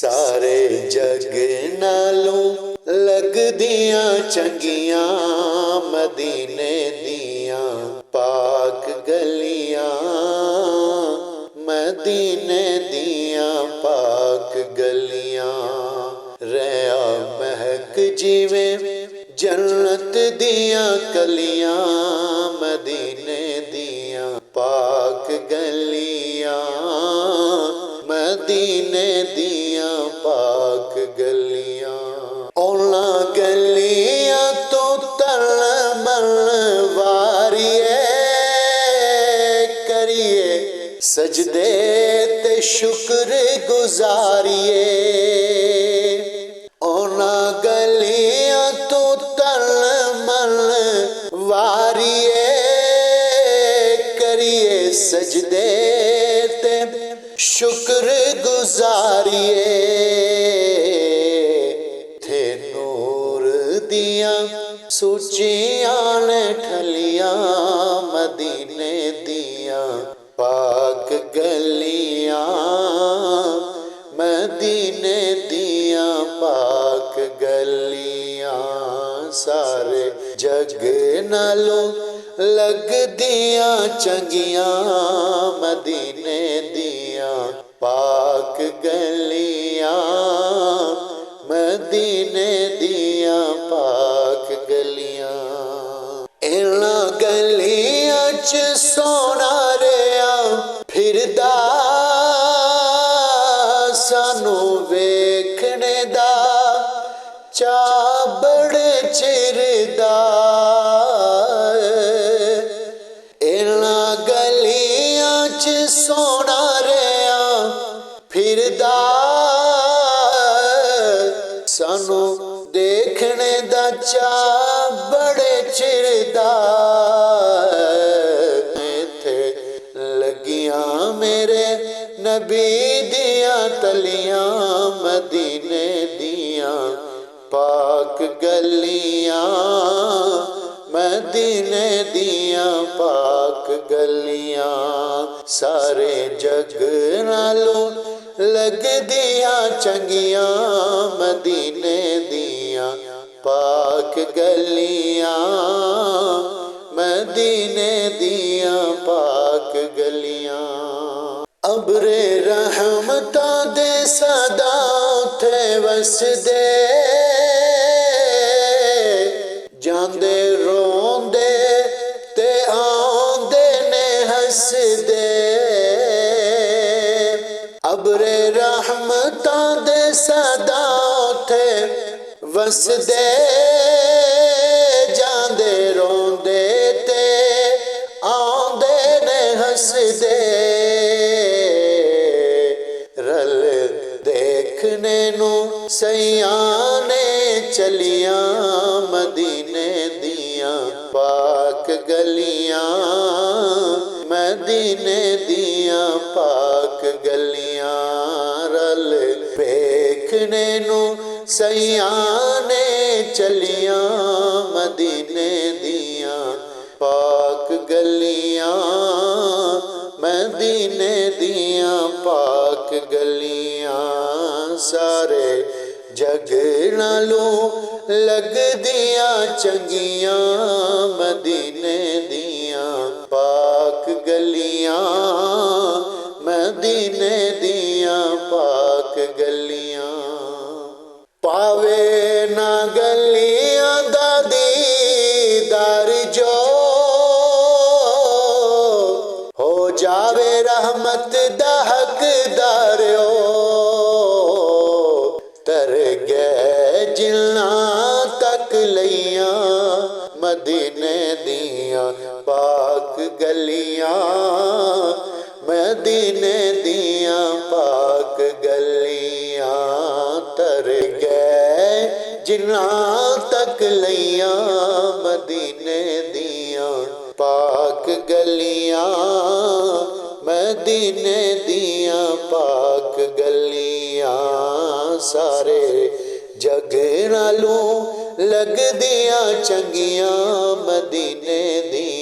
सारे जग नालों लगदियां चंगियां मदीने दियां पाक गलियां, मदीने दियां पाक गलियां। रहा महक जिवें जन्नत दियां कलियां मदीने दियां पाक गलियां, मदीने दियां पाक गलियां। औना गलियां तो तल मल वारिए करिए सजदे ते शुक्र गुजारिए। औना गलियां तो तल मल वारिए करिए सजदे ते शुक्र गुजारिए। थे नूर दियां सुचियां ने ठलियां मदीने दियां पाक गलियां, मदीने दियां पाक गलियां। सारे जग नालों लगदियां चंगियां मदीने दियां पाक गलियां, मदीने दियां पाक गलियां। इन्हां गलियां च सोना रेहा फिरदा सानू वेखने दा चा बड़े चिर दा। इन्हां गलियां च सोना रेहा फिरदा सानू देखने दा चा बड़े चिर दा। इत्थे लगियां मेरे नबी दियां तलियां मदीने दियां पाक गलियां, मदीने दियां पाक गलियां। सारे जग नालों लगदियां चंगियां मदीने दियां पाक गलियां, मदीने दियां पाक गलियां। अबरे रहमतां दे सदा उथे वसदे जांदे रोंदे ते आंदे ने हसदे। अबरे रहमतां दे सदा उथे वसदे जांदे रोंदे ते आंदे ने हसदे। रल देखने नू सयाने चलियां मदीने दियां पाक गलियां, मदीने दियां पाक गलियां। रल देखने नू सयाने चलियां मदीने दियां पाक गलियां, मदीने दियां पाक गलियां। सारे जग नालों लगदियां चंगियां मदीने दियां पाक गलियां, मदीने दियां पाक गलियां। पावे ना गलियां दा दीदार जो हो जावे रहमत दा हकदार ओ। तर गए जिन्नां तक लइयां मदीने दियां पाक गलियां, मदीने दियां पाक गलियां। तर गए जिन्नां तक लइयां मदीने दियां पाक गलियां, मदीने दियां पाक गलियां। सारे जग नालों लगदियां चंगियां मदीने दियां